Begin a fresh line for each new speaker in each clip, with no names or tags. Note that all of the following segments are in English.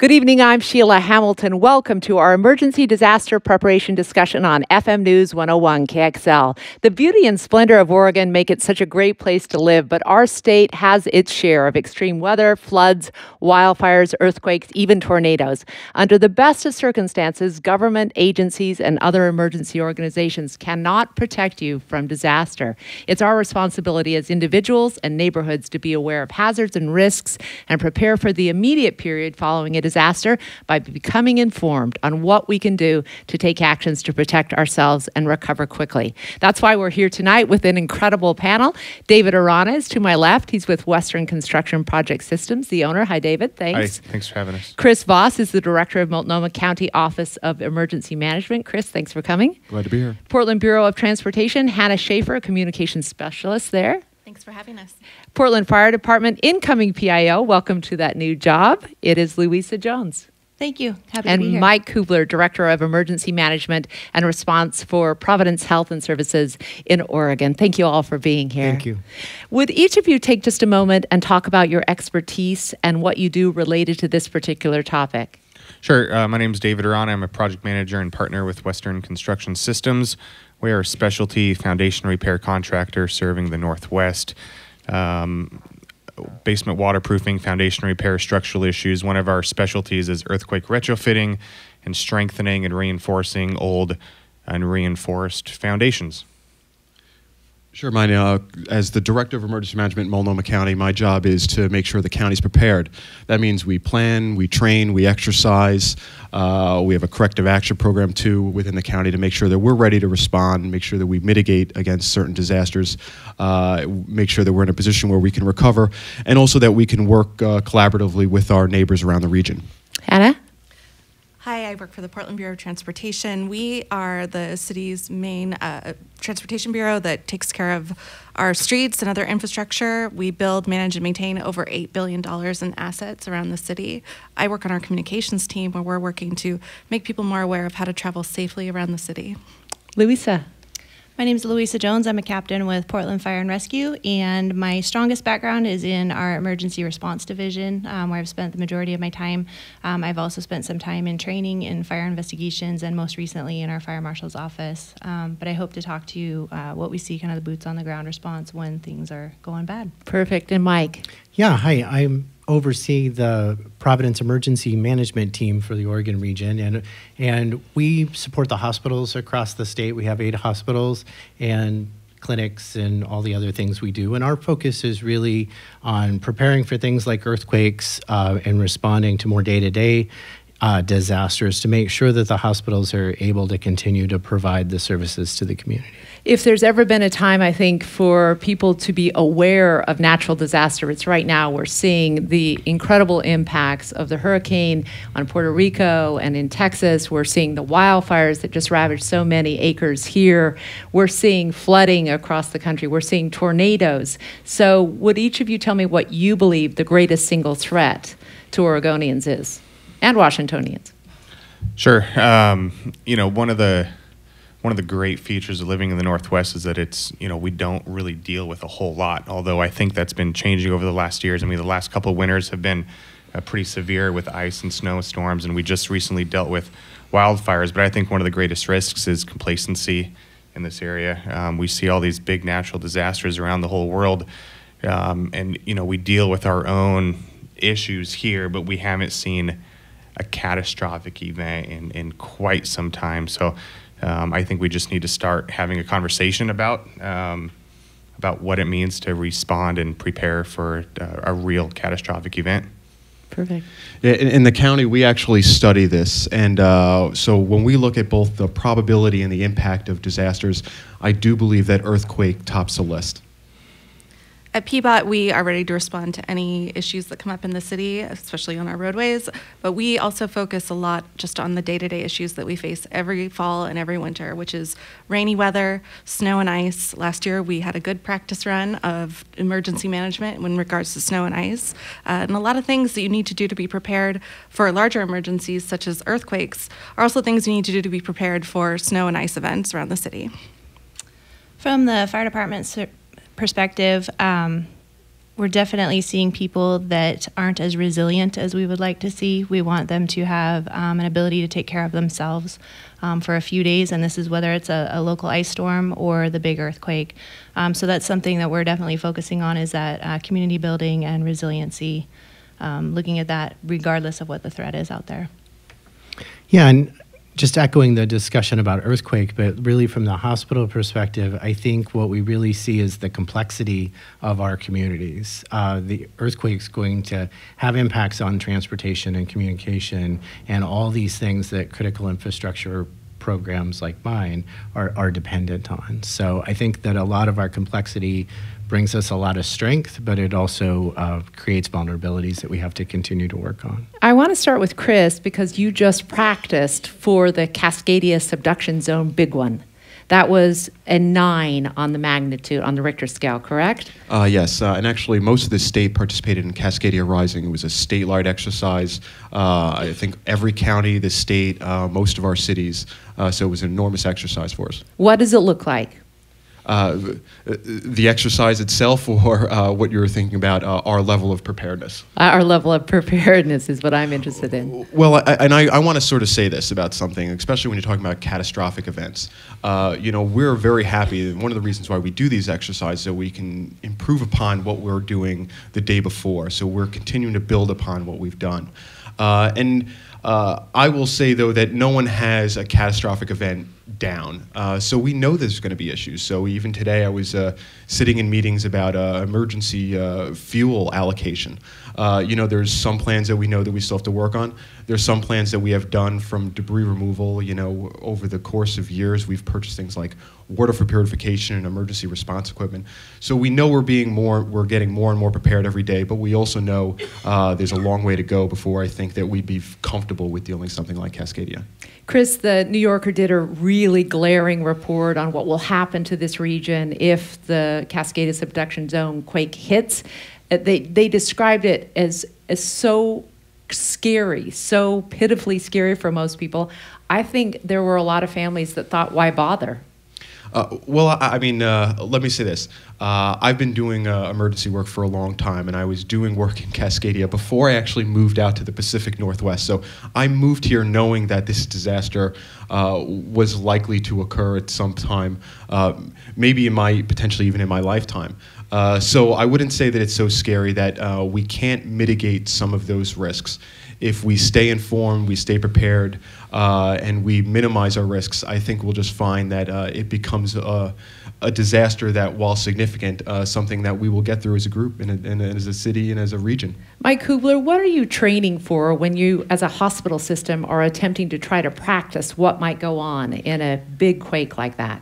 Good evening, I'm Sheila Hamilton. Welcome to our emergency disaster preparation discussion on FM News 101 KXL. The beauty and splendor of Oregon make it such a great place to live, but our state has its share of extreme weather, floods, wildfires, earthquakes, even tornadoes. Under the best of circumstances, government agencies and other emergency organizations cannot protect you from disaster. It's our responsibility as individuals and neighborhoods to be aware of hazards and risks and prepare for the immediate period following a disaster by becoming informed on what we can do to take actions to protect ourselves and recover quickly. That's why we're here tonight with an incredible panel. David Arana is to my left. He's with Western Construction Project Systems, the owner. Hi, David. Thanks.
Hi. Thanks for having us.
Chris Voss is the director of Multnomah County Office of Emergency Management. Chris, thanks for coming.
Glad to be here.
Portland Bureau of Transportation, Hannah Schaefer, a communications specialist there.
Thanks for having us.
Portland Fire Department incoming PIO. Welcome to that new job. It is Louisa Jones.
Thank you. Happy to be here.
And Mike Kubler, Director of Emergency Management and Response for Providence Health and Services in Oregon. Thank you all for being here.
Thank you.
Would each of you take just a moment and talk about your expertise and what you do related to this particular topic?
Sure. My name is David Arana. I'm a project manager and partner with Western Construction Systems. We are a specialty foundation repair contractor serving the Northwest. Basement waterproofing, foundation repair, structural issues. One of our specialties is earthquake retrofitting and strengthening and reinforcing old unreinforced foundations.
Sure. Mine, as the Director of Emergency Management in Multnomah County, my job is to make sure the county's prepared. That means we plan, we train, we exercise. We have a corrective action program, too, within the county to make sure that we're ready to respond, make sure that we mitigate against certain disasters, make sure that we're in a position where we can recover, and also that we can work collaboratively with our neighbors around the region.
Hannah?
Hi, I work for the Portland Bureau of Transportation. We are the city's main transportation bureau that takes care of our streets and other infrastructure. We build, manage, and maintain over $8 billion in assets around the city. I work on our communications team where we're working to make people more aware of how to travel safely around the city.
Louisa?
My name is Louisa Jones. I'm a captain with Portland Fire and Rescue, and my strongest background is in our emergency response division, where I've spent the majority of my time. I've also spent some time in training in fire investigations and most recently in our fire marshal's office. But I hope to talk to you what we see kind of the boots on the ground response when things are going bad.
Perfect. And Mike?
Yeah, hi. I'm oversee the Providence Emergency Management Team for the Oregon region, and we support the hospitals across the state. We have 8 hospitals and clinics and all the other things we do, and our focus is really on preparing for things like earthquakes and responding to more day-to-day disasters to make sure that the hospitals are able to continue to provide the services to the community.
If there's ever been a time, I think, for people to be aware of natural disaster, it's right now. We're seeing the incredible impacts of the hurricane on Puerto Rico and in Texas. We're seeing the wildfires that just ravaged so many acres here. We're seeing flooding across the country. We're seeing tornadoes. So would each of you tell me what you believe the greatest single threat to Oregonians is, and Washingtonians?
Sure. You know, one of the great features of living in the Northwest is that it's, you know, we don't really deal with a whole lot, although I think that's been changing over the last years. I mean, the last couple of winters have been pretty severe with ice and snowstorms, and we just recently dealt with wildfires. But I think one of the greatest risks is complacency in this area. We see all these big natural disasters around the whole world, and, you know, we deal with our own issues here, but we haven't seen a catastrophic event in quite some time. So I think we just need to start having a conversation about what it means to respond and prepare for a real catastrophic event.
Perfect.
In the county, we actually study this, and so when we look at both the probability and the impact of disasters, I do believe that earthquake tops the list.
At PBOT, we are ready to respond to any issues that come up in the city, especially on our roadways, but we also focus a lot just on the day-to-day issues that we face every fall and every winter, which is rainy weather, snow and ice. Last year, we had a good practice run of emergency management in regards to snow and ice, and a lot of things that you need to do to be prepared for larger emergencies, such as earthquakes, are also things you need to do to be prepared for snow and ice events around the city.
From the fire department's perspective, We're definitely seeing people that aren't as resilient as we would like to see. We want them to have an ability to take care of themselves for a few days, and this is whether it's a local ice storm or the big earthquake. So that's something that we're definitely focusing on, is that community building and resiliency, looking at that regardless of what the threat is out there.
Yeah, and just echoing the discussion about earthquake, but really from the hospital perspective, I think what we really see is the complexity of our communities. The earthquake's going to have impacts on transportation and communication and all these things that critical infrastructure programs like mine are dependent on. So I think that a lot of our complexity brings us a lot of strength, but it also creates vulnerabilities that we have to continue to work on.
I want to start with Chris, because you just practiced for the Cascadia subduction zone big one. That was a 9 on the magnitude, on the Richter scale, correct?
Yes, and actually most of the state participated in Cascadia Rising. It was a statewide exercise. I think every county, the state, most of our cities. So it was an enormous exercise for us.
What does it look like?
The exercise itself, or what you're thinking about, our level of preparedness?
Our level of preparedness is what I'm interested in.
Well, I want to sort of say this about something, especially when you're talking about catastrophic events. We're very happy. One of the reasons why we do these exercises is that we can improve upon what we're doing the day before. So we're continuing to build upon what we've done. I will say, though, that no one has a catastrophic event down. So we know there's going to be issues. So even today I was sitting in meetings about emergency fuel allocation. There's some plans that we know that we still have to work on. There's some plans that we have done from debris removal. Over the course of years, we've purchased things like water for purification and emergency response equipment. So we know we're getting more and more prepared every day, but we also know there's a long way to go before I think that we'd be comfortable with dealing with something like Cascadia.
Chris, the New Yorker did a really glaring report on what will happen to this region if the Cascadia subduction zone quake hits. They described it as so scary, so pitifully scary for most people. I think there were a lot of families that thought, why bother?
Let me say this. I've been doing emergency work for a long time, and I was doing work in Cascadia before I actually moved out to the Pacific Northwest. So I moved here knowing that this disaster was likely to occur at some time, maybe potentially even in my lifetime. So I wouldn't say that it's so scary that we can't mitigate some of those risks. If we stay informed, we stay prepared, and we minimize our risks, I think we'll just find that it becomes a disaster that, while significant, something that we will get through as a group and as a city and as a region.
Mike Kubler, what are you training for when you, as a hospital system, are attempting to try to practice what might go on in a big quake like that?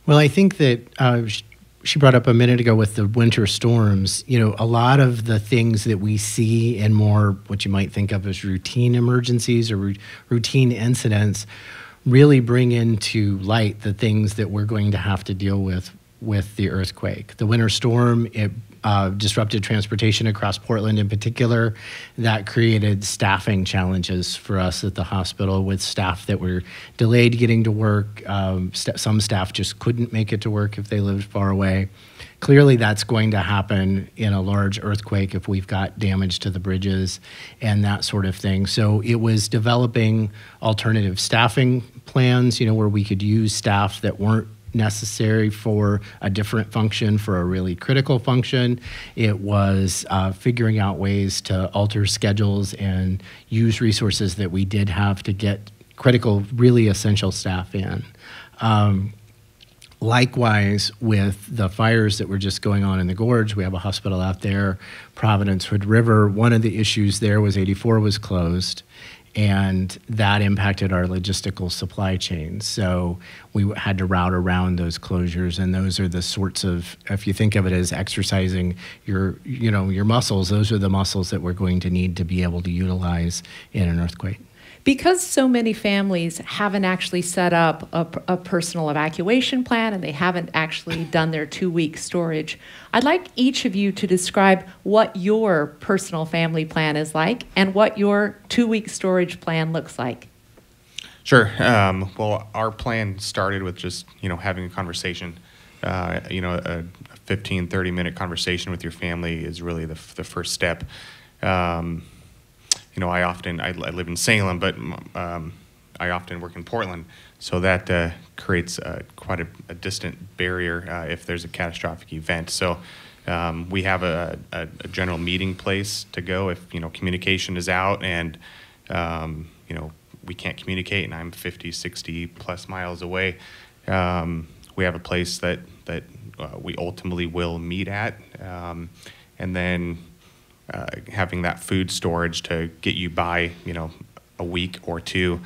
Well, I think that she brought up a minute ago with the winter storms, a lot of the things that we see in more what you might think of as routine emergencies or routine incidents really bring into light the things that we're going to have to deal with the earthquake. The winter storm, it disrupted transportation across Portland in particular. That created staffing challenges for us at the hospital, with staff that were delayed getting to work. Some staff just couldn't make it to work if they lived far away. Clearly, that's going to happen in a large earthquake if we've got damage to the bridges and that sort of thing. So it was developing alternative staffing plans, where we could use staff that weren't necessary for a different function, for a really critical function. It was figuring out ways to alter schedules and use resources that we did have to get critical, really essential staff in. Likewise, with the fires that were just going on in the gorge, we have a hospital out there, Providence Hood River. One of the issues there was 84 was closed, and that impacted our logistical supply chain. So we had to route around those closures, and those are the sorts of, if you think of it as exercising your muscles, those are the muscles that we're going to need to be able to utilize in an earthquake.
Because so many families haven't actually set up a personal evacuation plan, and they haven't actually done their 2-week storage, I'd like each of you to describe what your personal family plan is like and what your 2-week storage plan looks like.
Sure. Well, our plan started with just having a conversation. A 15, 30-minute conversation with your family is really the first step. You know, I live in Salem, but I often work in Portland, so that creates quite a distant barrier if there's a catastrophic event. So we have a general meeting place to go if, you know, communication is out and, you know, we can't communicate and I'm 50, 60 plus miles away. We have a place that we ultimately will meet at, and then having that food storage to get you by, you know, a week or two,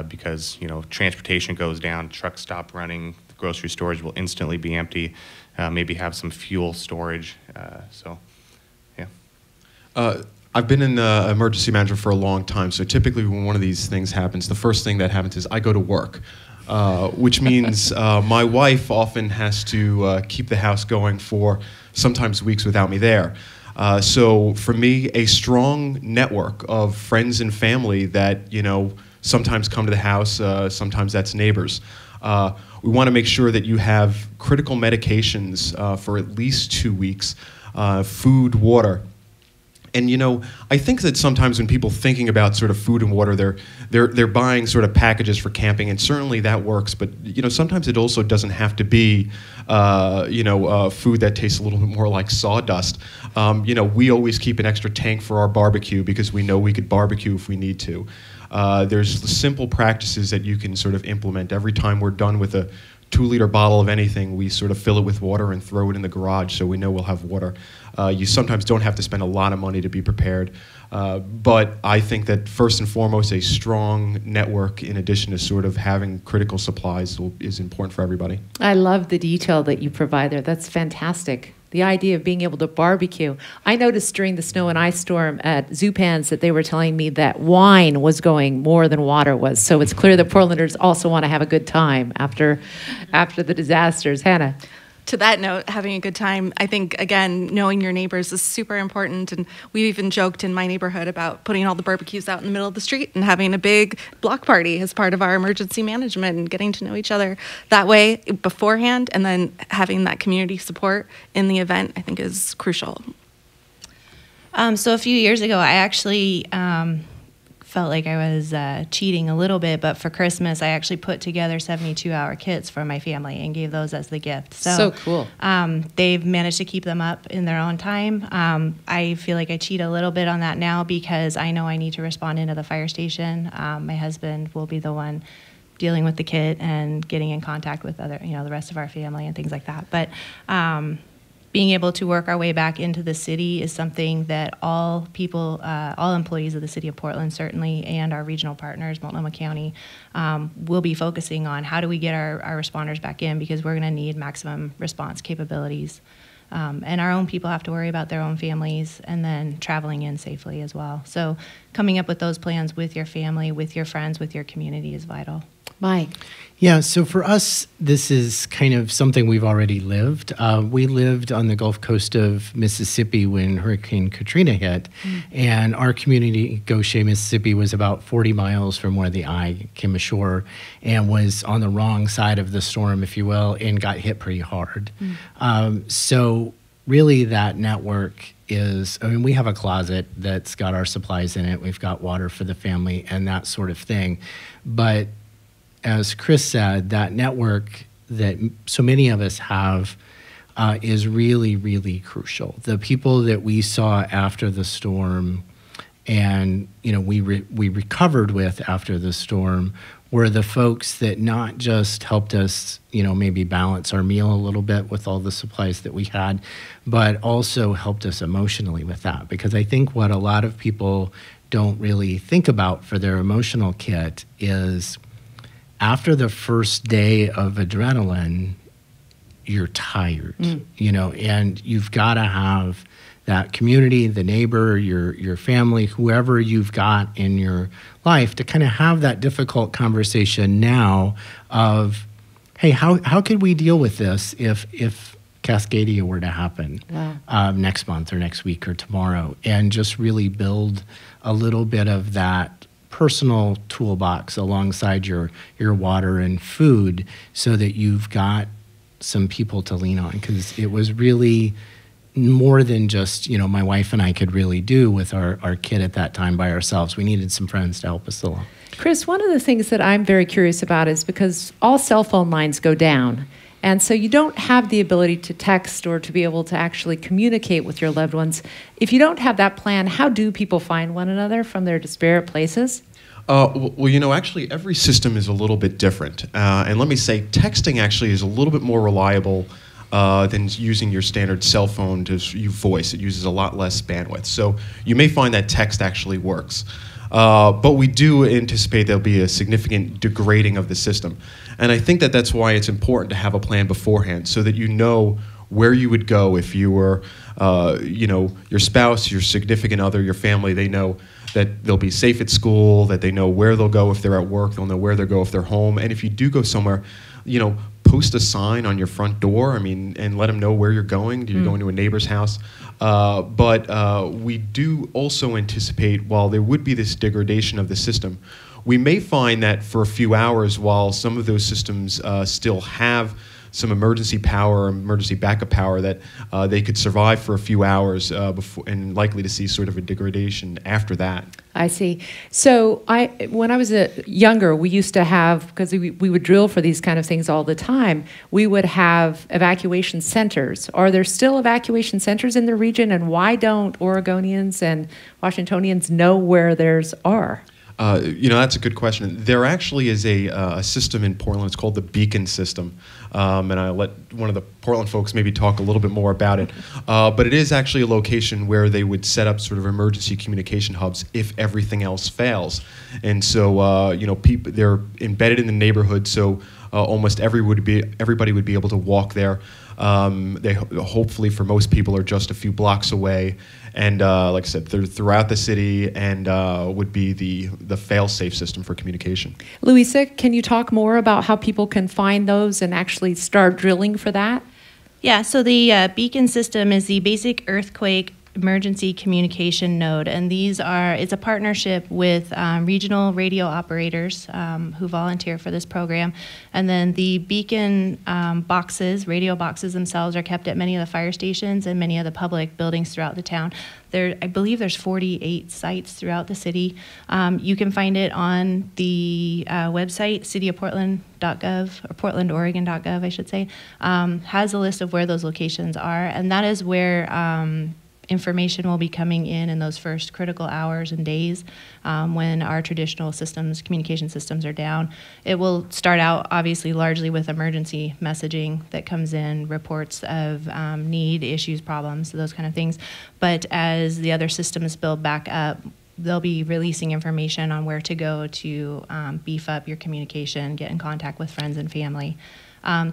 because, you know, transportation goes down, trucks stop running, the grocery storage will instantly be empty. Maybe have some fuel storage. So, yeah.
I've been in emergency management for a long time, so typically when one of these things happens, the first thing that happens is I go to work, which means my wife often has to keep the house going for sometimes weeks without me there. So for me, a strong network of friends and family that, you know, sometimes come to the house, sometimes that's neighbors. We want to make sure that you have critical medications for at least 2 weeks, food, water. And, you know, I think that sometimes when people thinking about sort of food and water, they're buying sort of packages for camping, and certainly that works. But, you know, sometimes it also doesn't have to be, you know, food that tastes a little bit more like sawdust. You know, we always keep an extra tank for our barbecue because we know we could barbecue if we need to. There's simple practices that you can sort of implement. Every time we're done with a 2-liter bottle of anything, we sort of fill it with water and throw it in the garage so we know we'll have water. You sometimes don't have to spend a lot of money to be prepared. But I think that first and foremost, a strong network in addition to sort of having critical supplies is important for everybody.
I love the detail that you provide there. That's fantastic. The idea of being able to barbecue. I noticed during the snow and ice storm at Zupans that they were telling me that wine was going more than water was. So it's clear that Portlanders also want to have a good time after the disasters. Hannah.
To that note, having a good time, I think, again, knowing your neighbors is super important. And we even joked in my neighborhood about putting all the barbecues out in the middle of the street and having a big block party as part of our emergency management and getting to know each other that way beforehand. And then having that community support in the event, I think, is crucial.
So a few years ago, I actually felt like I was cheating a little bit, but for Christmas, I actually put together 72-hour kits for my family and gave those as the gift. So
cool.
They've managed to keep them up in their own time. I feel like I cheat a little bit on that now because I know I need to respond into the fire station. My husband will be the one dealing with the kit and getting in contact with other, you know, the rest of our family and things like that. But being able to work our way back into the city is something that all people, all employees of the city of Portland certainly, and our regional partners, Multnomah County, will be focusing on how do we get our responders back in, because we're going to need maximum response capabilities. And our own people have to worry about their own families and then traveling in safely as well. So coming up with those plans with your family, with your friends, with your community is vital.
Mike.
Yeah, so for us, this is kind of something we've already lived. We lived on the Gulf Coast of Mississippi when Hurricane Katrina hit, and our community, Goshen, Mississippi, was about 40 miles from where the eye came ashore and was on the wrong side of the storm, if you will, and got hit pretty hard. So really that network is, I mean, we have a closet that's got our supplies in it. We've got water for the family and that sort of thing. But as Chris said, that network that so many of us have is really, really crucial. The people that we saw after the storm and, you know, we recovered with after the storm were the folks that not just helped us, you know, maybe balance our meal a little bit with all the supplies that we had, but also helped us emotionally with that. Because I think what a lot of people don't really think about for their emotional kit is after the first day of adrenaline, you're tired, you know, and you've got to have that community, the neighbor, your family, whoever you've got in your life to kind of have that difficult conversation now of, hey, how could we deal with this if Cascadia were to happen next month or next week or tomorrow, and just really build a little bit of that personal toolbox alongside your water and food so that you've got some people to lean on, because it was really more than just, my wife and I could really do with our kid at that time by ourselves. We needed some friends to help us along.
Chris, one of the things that I'm very curious about is because all cell phone lines go down, and so you don't have the ability to text or to be able to actually communicate with your loved ones. If you don't have that plan, how do people find one another from their disparate places?
Well, actually, every system is a little bit different. And let me say, texting actually is a little bit more reliable than using your standard cell phone to use voice. It uses a lot less bandwidth. So you may find that text actually works. But we do anticipate there'll be a significant degrading of the system. And I think that that's why it's important to have a plan beforehand, so that you know where you would go if you were, your spouse, your significant other, your family. They know that they'll be safe at school, that they know where they'll go if they're at work, they'll know where they'll go if they're home. And if you do go somewhere, post a sign on your front door, and let them know where you're going. You're going to a neighbor's house. But we do also anticipate, while there would be this degradation of the system, we may find that for a few hours, while some of those systems still have some emergency power, emergency backup power, that they could survive for a few hours before, and likely to see sort of a degradation after that.
I see. So when I was younger, we used to have, because we would drill for these kind of things all the time, we would have evacuation centers. Are there still evacuation centers in the region, and why don't Oregonians and Washingtonians know where theirs are?
That's a good question. There actually is a system in Portland. It's called the Beacon system. And I'll let one of the Portland folks maybe talk a little bit more about it. But it is actually a location where they would set up sort of emergency communication hubs if everything else fails. And so, people, they're embedded in the neighborhood, so almost everybody would be able to walk there. They hopefully, for most people, are just a few blocks away. And like I said, they're throughout the city, and would be the fail-safe system for communication.
Louisa, can you talk more about how people can find those and actually start drilling for that?
Yeah, so the Beacon system is the basic earthquake emergency communication node, and it's a partnership with regional radio operators who volunteer for this program. And then the Beacon radio boxes themselves are kept at many of the fire stations and many of the public buildings throughout the town. I believe there's 48 sites throughout the city. You can find it on the website, cityofportland.gov, or portlandoregon.gov, I should say, has a list of where those locations are, and that is where information will be coming in those first critical hours and days when our traditional communication systems are down. It will start out obviously largely with emergency messaging that comes in, reports of need, issues, problems, those kind of things. But as the other systems build back up, they'll be releasing information on where to go to beef up your communication, get in contact with friends and family.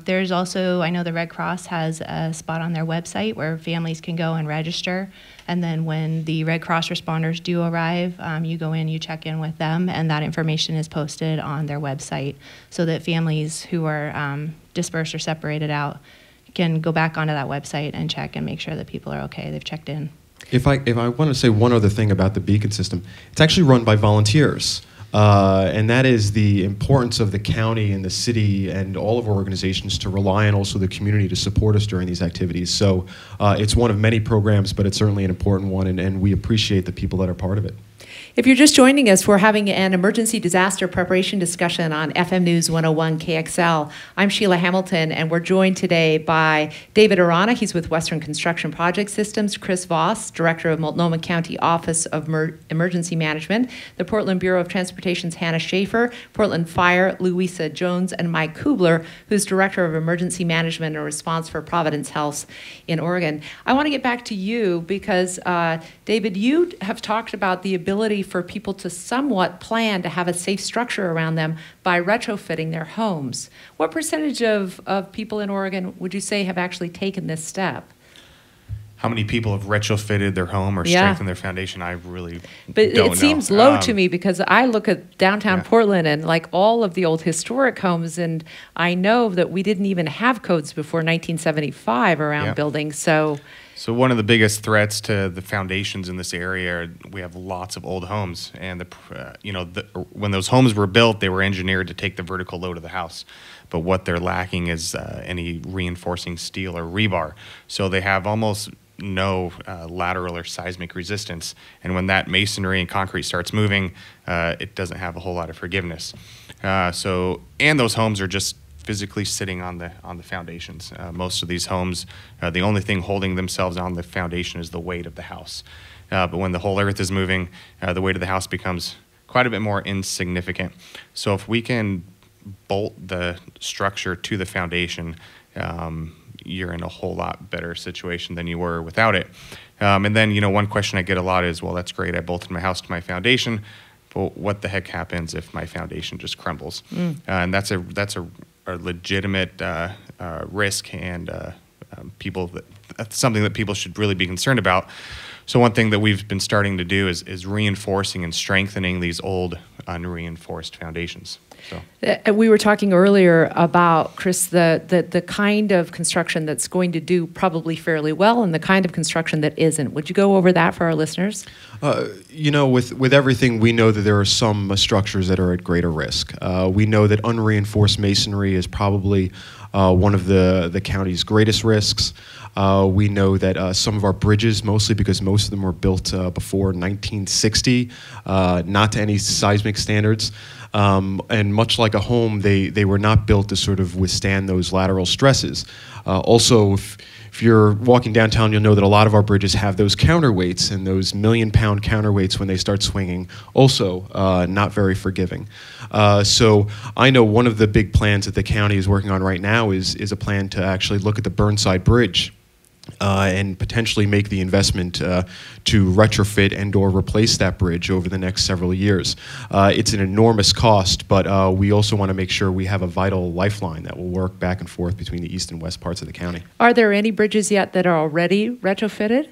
There's also, I know the Red Cross has a spot on their website where families can go and register, and then when the Red Cross responders do arrive, you go in, you check in with them, and that information is posted on their website so that families who are dispersed or separated out can go back onto that website and check and make sure that people are okay, they've checked in.
If I want to say one other thing about the Beacon system, it's actually run by volunteers. And that is the importance of the county and the city and all of our organizations to rely on also the community to support us during these activities. So it's one of many programs, but it's certainly an important one, and we appreciate the people that are part of it.
If you're just joining us, we're having an emergency disaster preparation discussion on FM News 101 KXL. I'm Sheila Hamilton, and we're joined today by David Arana. He's with Western Construction Project Systems, Chris Voss, Director of Multnomah County Office of Emergency Management, the Portland Bureau of Transportation's Hannah Schaefer, Portland Fire, Louisa Jones, and Mike Kubler, who's Director of Emergency Management and Response for Providence Health in Oregon. I want to get back to you because, David, you have talked about the ability for people to somewhat plan to have a safe structure around them by retrofitting their homes. What percentage of people in Oregon would you say have actually taken this step?
How many people have retrofitted their home or strengthened their foundation? I really
But
don't
it seems low to me because I look at downtown
Yeah.
Portland and like all of the old historic homes, and I know that we didn't even have codes before 1975 around
Yeah.
buildings. So
So one of the biggest threats to the foundations in this area, we have lots of old homes, and when those homes were built, they were engineered to take the vertical load of the house. But what they're lacking is any reinforcing steel or rebar. So they have almost no lateral or seismic resistance. And when that masonry and concrete starts moving, it doesn't have a whole lot of forgiveness. And those homes are just physically sitting on the foundations. Most of these homes, the only thing holding themselves on the foundation is the weight of the house. But when the whole earth is moving, the weight of the house becomes quite a bit more insignificant. So if we can bolt the structure to the foundation, you're in a whole lot better situation than you were without it. And then, one question I get a lot is, well, that's great, I bolted my house to my foundation, but what the heck happens if my foundation just crumbles? And that's a legitimate risk, and that's something that people should really be concerned about. So one thing that we've been starting to do is reinforcing and strengthening these old unreinforced foundations. So.
We were talking earlier about, Chris, the kind of construction that's going to do probably fairly well and the kind of construction that isn't. Would you go over that for our listeners?
With everything, we know that there are some structures that are at greater risk. We know that unreinforced masonry is probably one of the county's greatest risks. We know that some of our bridges, mostly because most of them were built before 1960, not to any seismic standards, and much like a home, they were not built to sort of withstand those lateral stresses. Also, if you're walking downtown, you'll know that a lot of our bridges have those counterweights, and those million-pound counterweights when they start swinging, also not very forgiving. So I know one of the big plans that the county is working on right now is a plan to actually look at the Burnside Bridge and potentially make the investment to retrofit and or replace that bridge over the next several years. It's an enormous cost, but we also want to make sure we have a vital lifeline that will work back and forth between the east and west parts of the county.
Are there any bridges yet that are already retrofitted?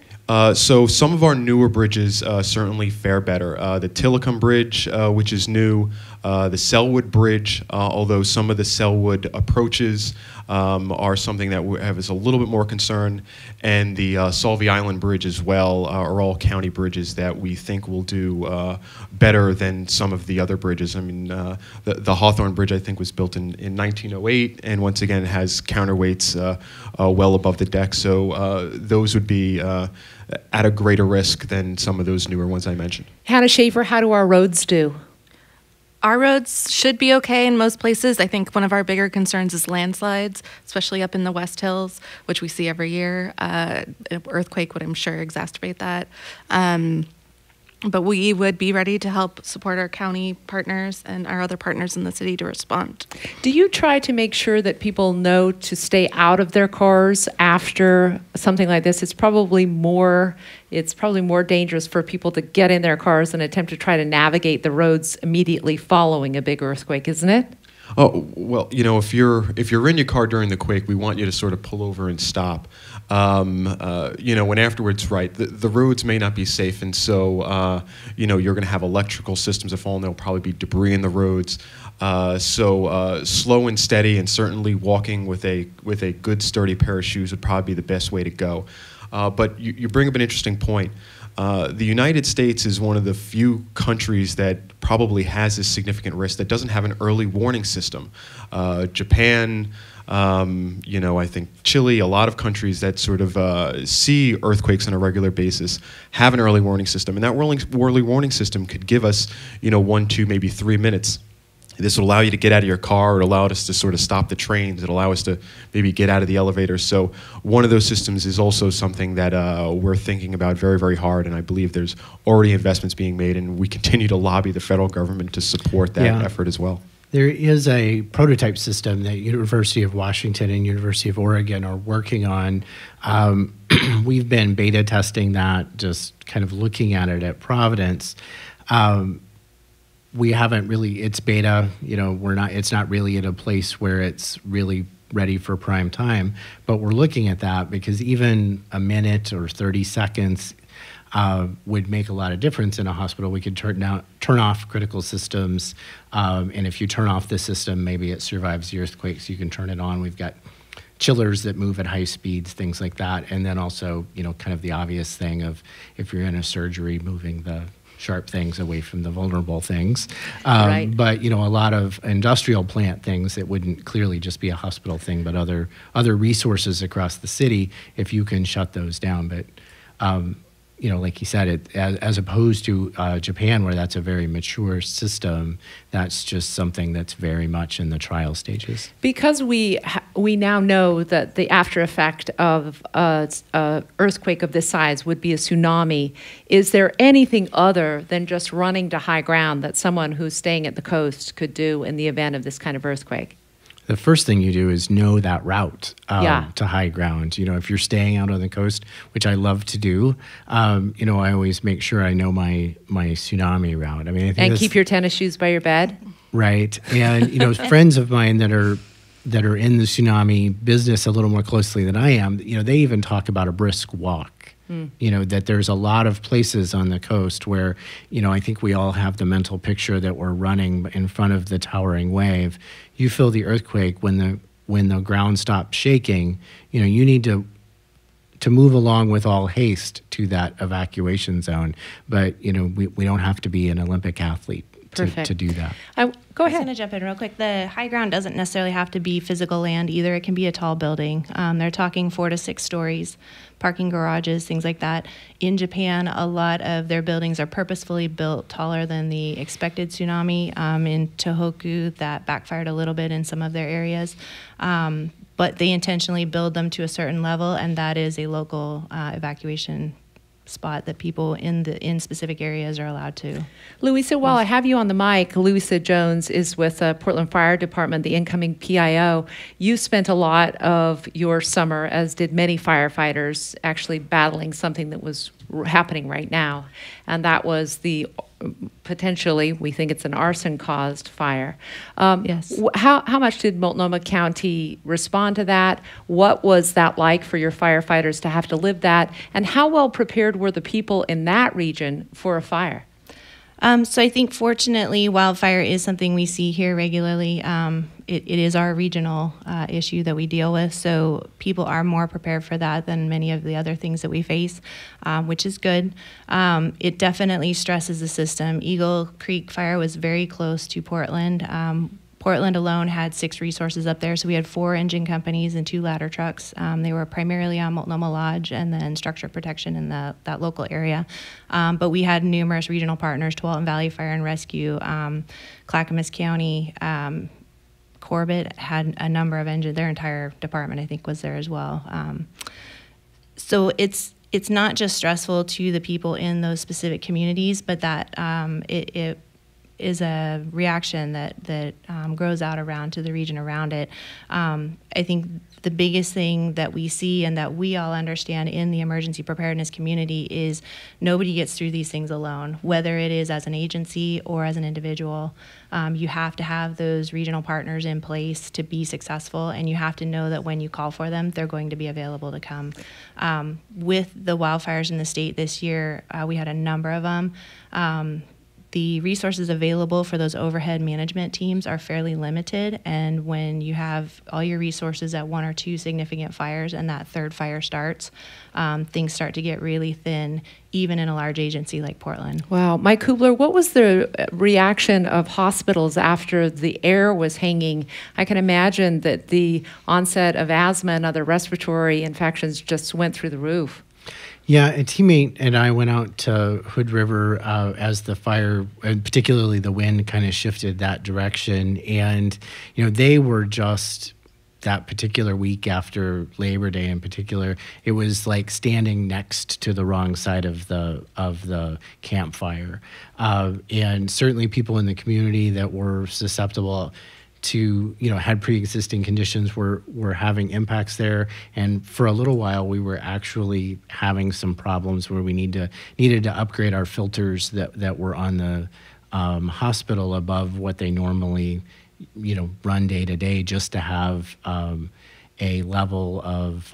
So some of our newer bridges certainly fare better. The Tillicum Bridge, which is new, the Selwood Bridge, although some of the Selwood approaches are something that have us a little bit more concerned, and the Solvay Island Bridge as well are all county bridges that we think will do better than some of the other bridges. I mean, the Hawthorne Bridge, I think, was built in 1908, and once again has counterweights well above the deck, so those would be at a greater risk than some of those newer ones I mentioned.
Hannah Schaefer, how do our roads do?
Our roads should be okay in most places. I think one of our bigger concerns is landslides, especially up in the West Hills, which we see every year. An earthquake would, I'm sure, exacerbate that. But we would be ready to help support our county partners and our other partners in the city to respond.
Do you try to make sure that people know to stay out of their cars after something like this? It's probably more dangerous for people to get in their cars and attempt to try to navigate the roads immediately following a big earthquake, isn't it?
Oh, well, if you're in your car during the quake, we want you to sort of pull over and stop. When afterwards, right, the roads may not be safe, and so, you're going to have electrical systems that fall, and there'll probably be debris in the roads. So slow and steady, and certainly walking with a good, sturdy pair of shoes would probably be the best way to go. But you bring up an interesting point. The United States is one of the few countries that probably has this significant risk that doesn't have an early warning system. Japan, I think Chile, a lot of countries that sort of see earthquakes on a regular basis have an early warning system. And that early warning system could give us, 1, 2, maybe 3 minutes. This would allow you to get out of your car. It would allow us to sort of stop the trains. It would allow us to maybe get out of the elevator. So one of those systems is also something that we're thinking about very, very hard. And I believe there's already investments being made. And we continue to lobby the federal government to support that effort as well.
There is a prototype system that University of Washington and University of Oregon are working on. We've been beta testing that, just kind of looking at it at Providence. We haven't really, it's beta, it's not really at a place where it's really ready for prime time, but we're looking at that because even a minute or 30 seconds would make a lot of difference in a hospital. We could turn off critical systems, and if you turn off the system, maybe it survives the earthquake, so you can turn it on. We've got chillers that move at high speeds, things like that. And then also, kind of the obvious thing of if you're in a surgery, moving the sharp things away from the vulnerable things.
Right.
But, a lot of industrial plant things that wouldn't clearly just be a hospital thing, but other resources across the city, if you can shut those down. But, like you said, as opposed to Japan, where that's a very mature system, that's just something that's very much in the trial stages.
Because we now know that the after effect of an earthquake of this size would be a tsunami, is there anything other than just running to high ground that someone who's staying at the coast could do in the event of this kind of earthquake?
The first thing you do is know that route
Yeah.
to high ground. If you're staying out on the coast, which I love to do, I always make sure I know my tsunami route. I mean, I think
And keep your tennis shoes by your bed?
right. And friends of mine that are in the tsunami business a little more closely than I am, they even talk about a brisk walk. That there's a lot of places on the coast where, I think we all have the mental picture that we're running in front of the towering wave. You feel the earthquake when the ground stops shaking. You need to move along with all haste to that evacuation zone. But we don't have to be an Olympic athlete to do that.
Go
I was going
ahead.
to jump in real quick. The high ground doesn't necessarily have to be physical land either. It can be a tall building. They're talking 4 to 6 stories, parking garages, things like that. In Japan, a lot of their buildings are purposefully built taller than the expected tsunami. In Tohoku, that backfired a little bit in some of their areas. But they intentionally build them to a certain level, and that is a local evacuation spot that people in specific areas are allowed to.
Louisa, while I have you on the mic, Louisa Jones is with Portland Fire Department, the incoming PIO. You spent a lot of your summer, as did many firefighters, actually battling something that was happening right now, and that was the potentially, we think it's an arson-caused fire.
Yes.
How much did Multnomah County respond to that? What was that like for your firefighters to have to live that? And how well prepared were the people in that region for a fire?
So I think, fortunately, wildfire is something we see here regularly. It is our regional issue that we deal with, so people are more prepared for that than many of the other things that we face, which is good. It definitely stresses the system. Eagle Creek Fire was very close to Portland. Portland alone had 6 resources up there, so we had 4 engine companies and 2 ladder trucks. They were primarily on Multnomah Lodge and then structure protection in that local area. But we had numerous regional partners, Tualatin Valley Fire and Rescue, Clackamas County, Corbett had a number of engines. Their entire department, I think, was there as well. So it's not just stressful to the people in those specific communities, but that it is a reaction that grows out around to the region around it. I think the biggest thing that we see and that we all understand in the emergency preparedness community is nobody gets through these things alone, whether it is as an agency or as an individual. You have to have those regional partners in place to be successful, and you have to know that when you call for them, they're going to be available to come. With the wildfires in the state this year, we had a number of them. The resources available for those overhead management teams are fairly limited, and when you have all your resources at 1 or 2 significant fires and that 3rd fire starts, things start to get really thin, even in a large agency like Portland.
Wow. Mike Kubler, what was the reaction of hospitals after the air was hanging? I can imagine that the onset of asthma and other respiratory infections just went through the roof.
Yeah, a teammate and I went out to Hood River as the fire, and particularly the wind, kind of shifted that direction. And, they were just that particular week after Labor Day in particular, it was like standing next to the wrong side of the campfire. And certainly people in the community that were susceptible to, had pre-existing conditions were having impacts there. And for a little while, we were actually having some problems where we needed to upgrade our filters that were on the hospital above what they normally, run day to day, just to have a level of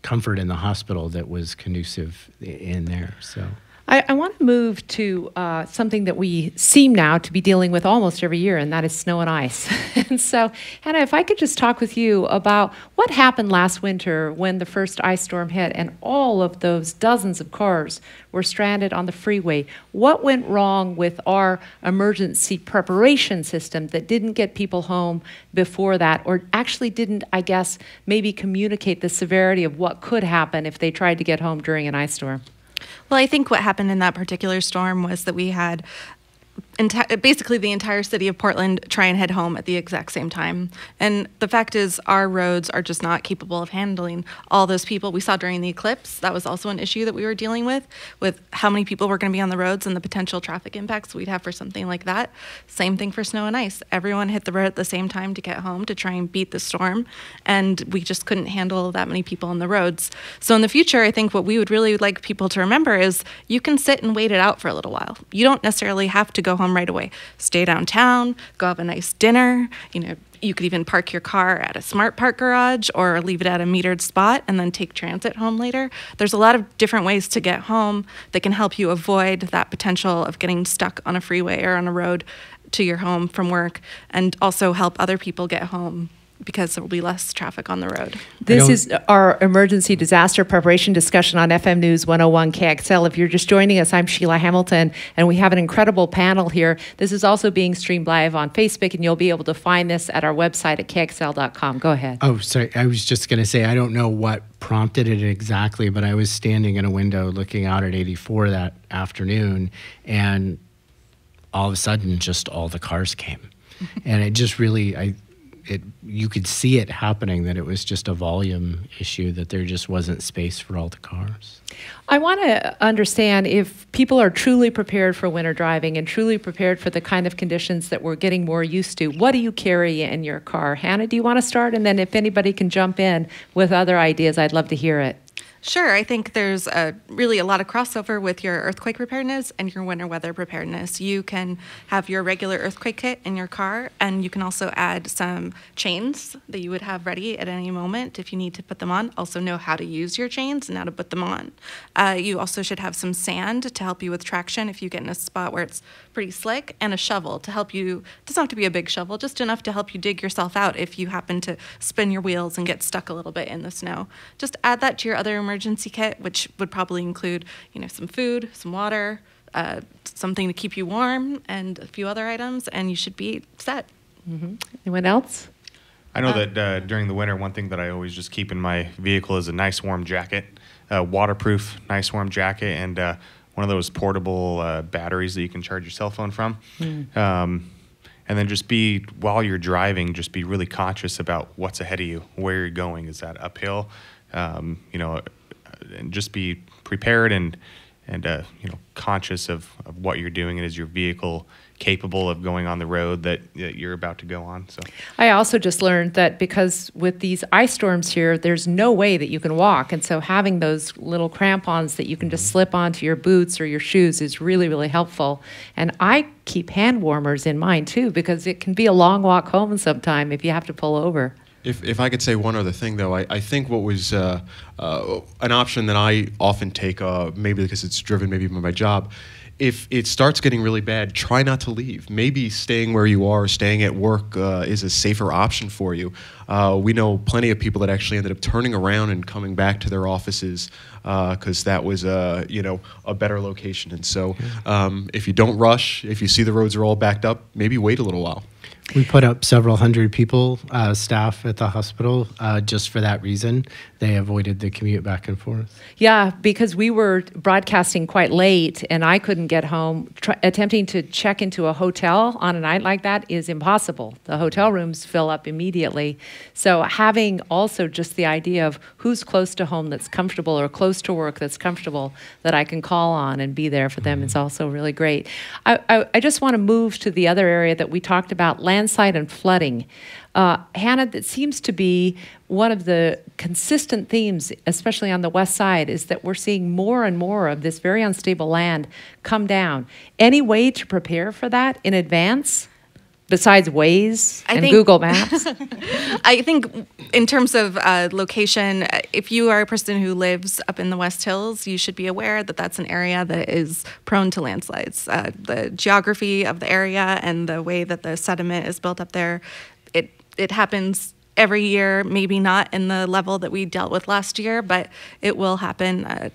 comfort in the hospital that was conducive in there. So
I want to move to something that we seem now to be dealing with almost every year, and that is snow and ice. And so, Hannah, if I could just talk with you about what happened last winter when the first ice storm hit and all of those dozens of cars were stranded on the freeway. What went wrong with our emergency preparation system that didn't get people home before that, or actually didn't, I guess, maybe communicate the severity of what could happen if they tried to get home during an ice storm?
Well, I think what happened in that particular storm was that we had basically the entire city of Portland try and head home at the exact same time. And the fact is, our roads are just not capable of handling all those people. We saw during the eclipse, that was also an issue that we were dealing with how many people were going to be on the roads and the potential traffic impacts we'd have for something like that. Same thing for snow and ice. Everyone hit the road at the same time to get home to try and beat the storm, and we just couldn't handle that many people on the roads. So in the future, I think what we would really like people to remember is you can sit and wait it out for a little while. You don't necessarily have to go home right away. Stay downtown, go have a nice dinner. You could even park your car at a smart park garage or leave it at a metered spot and then take transit home later. There's a lot of different ways to get home that can help you avoid that potential of getting stuck on a freeway or on a road to your home from work, and also help other people get home because there will be less traffic on the road.
This is our emergency disaster preparation discussion on FM News 101 KXL. If you're just joining us, I'm Sheila Hamilton, and we have an incredible panel here. This is also being streamed live on Facebook, and you'll be able to find this at our website at kxl.com. Go ahead.
Oh, sorry. I was just going to say, I don't know what prompted it exactly, but I was standing in a window looking out at 84 that afternoon, and all of a sudden, just all the cars came. And it just really, you could see it happening, that it was just a volume issue, that there just wasn't space for all the cars.
I want to understand if people are truly prepared for winter driving and truly prepared for the kind of conditions that we're getting more used to. What do you carry in your car? Hannah, do you want to start? And then if anybody can jump in with other ideas, I'd love to hear it.
Sure. I think there's really a lot of crossover with your earthquake preparedness and your winter weather preparedness. You can have your regular earthquake kit in your car, and you can also add some chains that you would have ready at any moment if you need to put them on. Also know how to use your chains and how to put them on. You also should have some sand to help you with traction if you get in a spot where it's pretty slick, and a shovel to help you. It doesn't have to be a big shovel, just enough to help you dig yourself out if you happen to spin your wheels and get stuck a little bit in the snow. Just add that to your other emergency kit, which would probably include, some food, some water, something to keep you warm, and a few other items, and you should be set.
Mm-hmm. Anyone else?
I know that during the winter, one thing that I always just keep in my vehicle is a nice warm jacket, waterproof, nice warm jacket, and one of those portable batteries that you can charge your cell phone from. And then while you're driving, just be really conscious about what's ahead of you, where you're going. Is that uphill? And just be prepared and conscious of what you're doing, and is your vehicle capable of going on the road that you're about to go on. So
I also just learned that because with these ice storms here, there's no way that you can walk, and so having those little crampons that you can just slip onto your boots or your shoes is really, really helpful. And I keep hand warmers in mine too, because it can be a long walk home sometime if you have to pull over.
If I could say one other thing, though, I think what was an option that I often take, maybe because it's driven maybe by my job, if it starts getting really bad, try not to leave. Maybe staying where you are, staying at work is a safer option for you. We know plenty of people that actually ended up turning around and coming back to their offices because that was a better location. And so if you don't rush, if you see the roads are all backed up, maybe wait a little while.
We put up several hundred people, staff at the hospital, just for that reason. They avoided the commute back and forth.
Yeah, because we were broadcasting quite late and I couldn't get home. Attempting to check into a hotel on a night like that is impossible. The hotel rooms fill up immediately. So having also just the idea of who's close to home that's comfortable, or close to work that's comfortable, that I can call on and be there for them is also really great. I just want to move to the other area that we talked about, landslide and flooding. Hannah, that seems to be one of the consistent themes, especially on the west side, is that we're seeing more and more of this very unstable land come down. Any way to prepare for that in advance? besides Waze
I
and
think-
Google Maps?
I think in terms of location, if you are a person who lives up in the West Hills, you should be aware that that's an area that is prone to landslides. The geography of the area and the way that the sediment is built up there, it happens every year, maybe not in the level that we dealt with last year, but it will happen.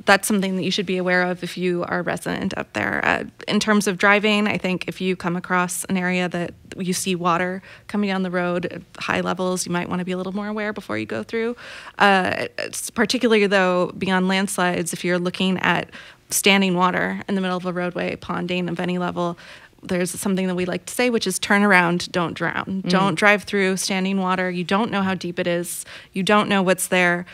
That's something that you should be aware of if you are a resident up there. In terms of driving, I think if you come across an area that you see water coming down the road at high levels, you might want to be a little more aware before you go through. Particularly, though, beyond landslides, if you're looking at standing water in the middle of a roadway, ponding of any level, there's something that we like to say, which is turn around, don't drown. Don't drive through standing water. You don't know how deep it is. You don't know what's there.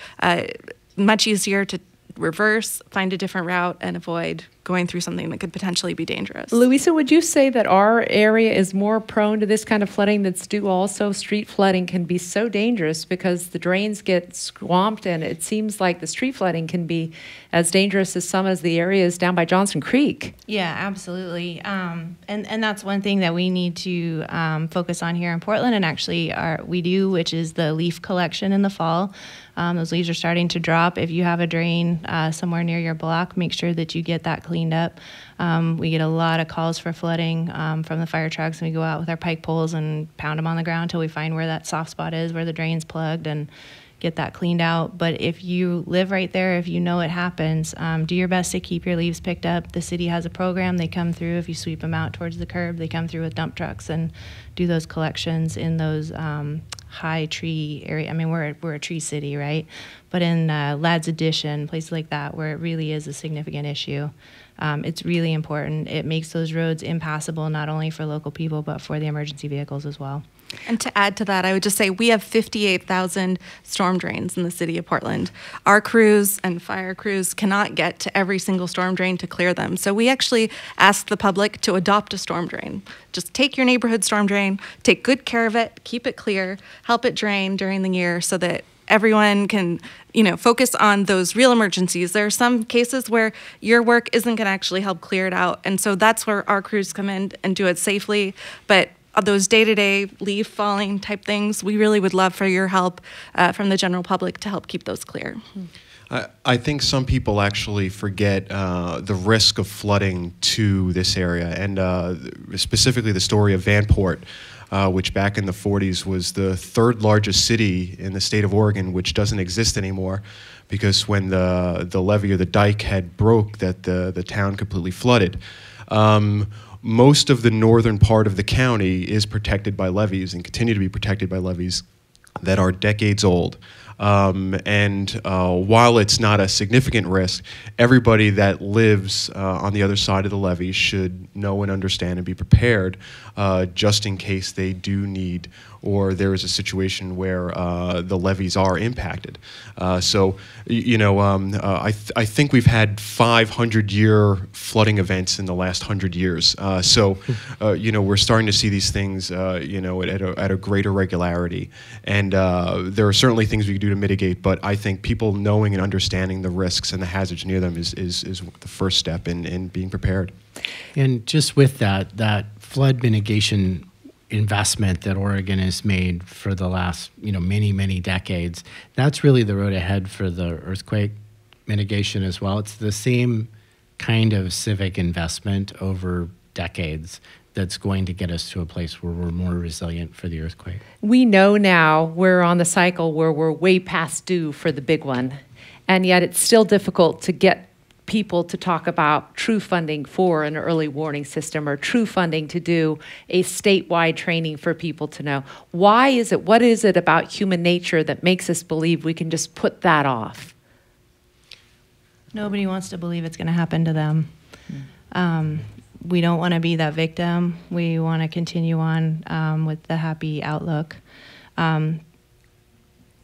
Much easier to reverse, find a different route, and avoid going through something that could potentially be dangerous.
Louisa, would you say that our area is more prone to this kind of flooding that's due also? Street flooding can be so dangerous because the drains get swamped, and it seems like the street flooding can be as dangerous as some as the areas down by Johnson Creek.
Yeah, absolutely. And that's one thing that we need to focus on here in Portland, and actually we do, which is the leaf collection in the fall. Those leaves are starting to drop. If you have a drain somewhere near your block, make sure that you get that cleaned up. We get a lot of calls for flooding from the fire trucks, and we go out with our pike poles and pound them on the ground until we find where that soft spot is, where the drain's plugged, and get that cleaned out. But if you live right there, if you know it happens, do your best to keep your leaves picked up. The city has a program. They come through. If you sweep them out towards the curb, they come through with dump trucks and do those collections in those high tree area. I mean, we're a tree city, right? But in Ladd's Addition, places like that, where it really is a significant issue, it's really important. It makes those roads impassable not only for local people, but for the emergency vehicles as well.
And to add to that, I would just say we have 58,000 storm drains in the city of Portland. Our crews and fire crews cannot get to every single storm drain to clear them. So we actually ask the public to adopt a storm drain. Just take your neighborhood storm drain, take good care of it, keep it clear, help it drain during the year so that everyone can, focus on those real emergencies. There are some cases where your work isn't going to actually help clear it out. And so that's where our crews come in and do it safely. But those day-to-day leaf falling type things, we really would love for your help from the general public to help keep those clear.
I think some people actually forget the risk of flooding to this area, and specifically the story of Vanport, which back in the 40s was the third largest city in the state of Oregon, which doesn't exist anymore because when the levee or the dike had broke, that the town completely flooded. Most of the northern part of the county is protected by levees and continue to be protected by levees that are decades old. While it's not a significant risk, everybody that lives on the other side of the levee should know and understand and be prepared just in case they do need or there is a situation where the levees are impacted. I think we've had 500-year flooding events in the last 100 years. We're starting to see these things, at a greater regularity. And there are certainly things we can do to mitigate, but I think people knowing and understanding the risks and the hazards near them is the first step in being prepared.
And just with that flood mitigation investment that Oregon has made for the last, many decades, that's really the road ahead for the earthquake mitigation as well. It's the same kind of civic investment over decades that's going to get us to a place where we're more resilient for the earthquake.
We know now we're on the cycle where we're way past due for the big one, and yet it's still difficult to get people to talk about true funding for an early warning system or true funding to do a statewide training for people to know. Why is it, what is it about human nature that makes us believe we can just put that off?
Nobody wants to believe it's going to happen to them. We don't want to be that victim. We want to continue on with the happy outlook. One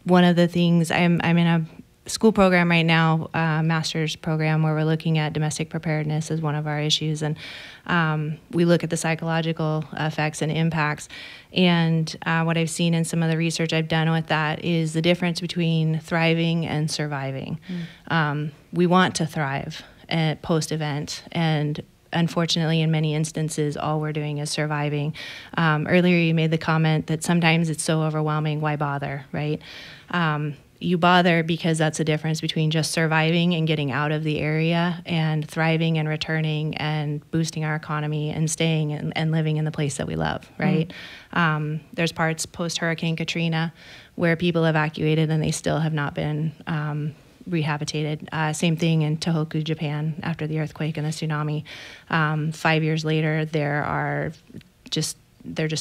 of the things, I'm in a school program right now, master's program, where we're looking at domestic preparedness as one of our issues, and we look at the psychological effects and impacts. And what I've seen in some of the research I've done with that is the difference between thriving and surviving. We want to thrive at post-event, and unfortunately, in many instances, all we're doing is surviving. Earlier, you made the comment that sometimes it's so overwhelming, why bother, right? You bother because that's the difference between just surviving and getting out of the area and thriving and returning and boosting our economy and staying and living in the place that we love, right? There's parts post-Hurricane Katrina where people evacuated and they still have not been rehabilitated. Same thing in Tohoku, Japan, after the earthquake and the tsunami. 5 years later, they're just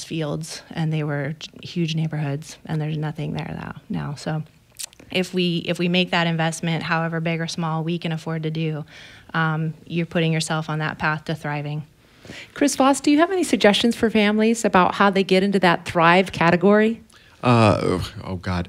fields, and they were huge neighborhoods, and there's nothing there now. So if we make that investment, however big or small we can afford to do, you're putting yourself on that path to thriving.
Chris Voss, do you have any suggestions for families about how they get into that thrive category?
Oh God!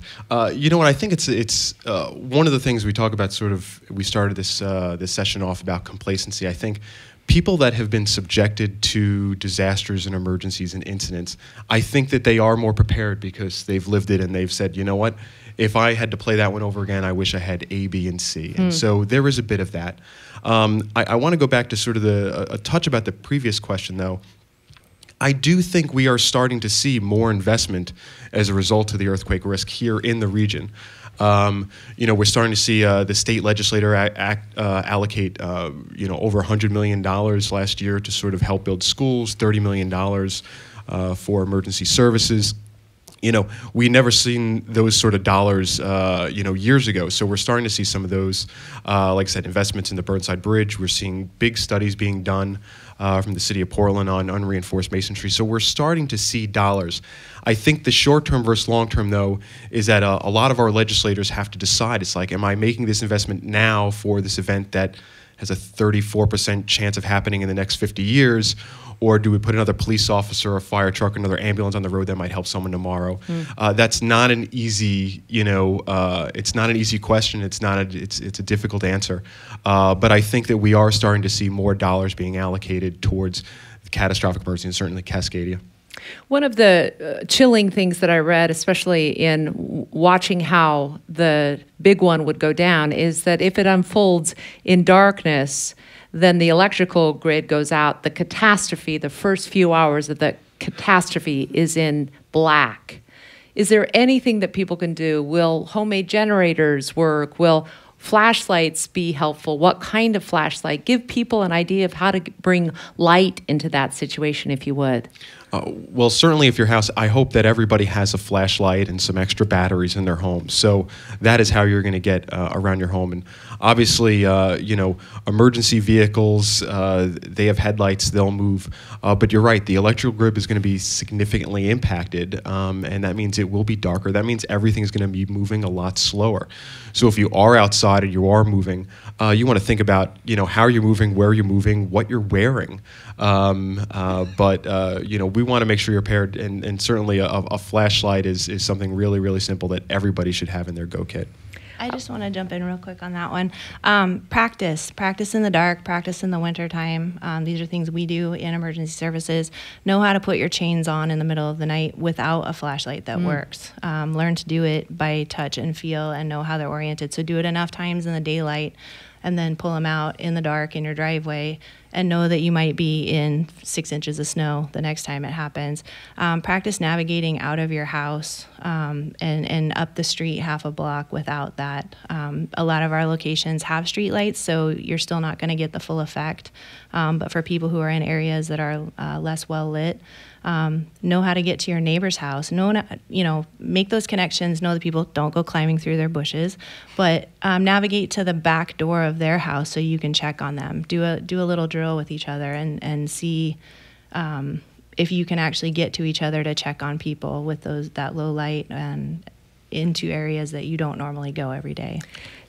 You know what? I think it's one of the things we talk about. Sort of, we started this session off about complacency. I think people that have been subjected to disasters and emergencies and incidents, I think that they are more prepared because they've lived it and they've said, you know what? If I had to play that one over again, I wish I had A, B, and C. And so there is a bit of that. I want to go back to sort of a touch about the previous question, though. I do think we are starting to see more investment as a result of the earthquake risk here in the region. We're starting to see the state legislature allocate, over $100 million last year to sort of help build schools, $30 million for emergency services. We never seen those sort of dollars, years ago. So we're starting to see some of those, like I said, investments in the Burnside Bridge. We're seeing big studies being done from the city of Portland on unreinforced masonry. So we're starting to see dollars. I think the short-term versus long-term, though, is that a lot of our legislators have to decide. It's like, am I making this investment now for this event that has a 34% chance of happening in the next 50 years, or do we put another police officer, a fire truck, another ambulance on the road that might help someone tomorrow? That's not an easy, it's not an easy question. It's a difficult answer. But I think that we are starting to see more dollars being allocated towards catastrophic emergency, and certainly Cascadia.
One of the chilling things that I read, especially in watching how the big one would go down, is that if it unfolds in darkness, then the electrical grid goes out. The catastrophe, the first few hours of the catastrophe is in black. Is there anything that people can do? Will homemade generators work? Will flashlights be helpful? What kind of flashlight? Give people an idea of how to bring light into that situation, if you would.
Well, certainly if your house, I hope that everybody has a flashlight and some extra batteries in their home. So that is how you're going to get around your home. And obviously, emergency vehicles, they have headlights, they'll move. But you're right, the electrical grid is going to be significantly impacted, and that means it will be darker. That means everything's going to be moving a lot slower. So if you are outside and you are moving, you want to think about, how you're moving, where you're moving, what you're wearing. We want to make sure you're prepared, and certainly a flashlight is something really, really simple that everybody should have in their go kit.
I just want to jump in real quick on that one. Practice in the dark, practice in the wintertime. These are things we do in emergency services. Know how to put your chains on in the middle of the night without a flashlight that works. Learn to do it by touch and feel and know how they're oriented. So do it enough times in the daylight and then pull them out in the dark in your driveway and know that you might be in 6 inches of snow the next time it happens. Practice navigating out of your house and up the street half a block without that. A lot of our locations have street lights, so you're still not going to get the full effect. But for people who are in areas that are less well lit, know how to get to your neighbor's house. Make those connections. Know the people. Don't go climbing through their bushes, but navigate to the back door of their house so you can check on them. Do a little drill with each other and see if you can actually get to each other to check on people with that low light and into areas that you don't normally go every day.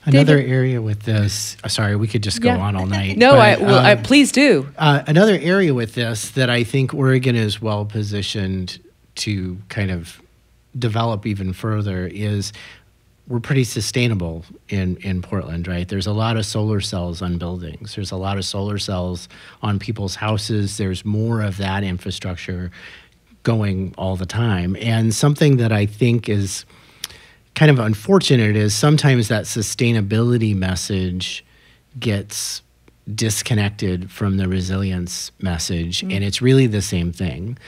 Another area with this, sorry, we could just go on all night.
No, please do.
Another area with this that I think Oregon is well positioned to kind of develop even further is we're pretty sustainable in Portland, right? There's a lot of solar cells on buildings. There's a lot of solar cells on people's houses. There's more of that infrastructure going all the time. And something that I think is kind of unfortunate is sometimes that sustainability message gets disconnected from the resilience message, and it's really the same thing.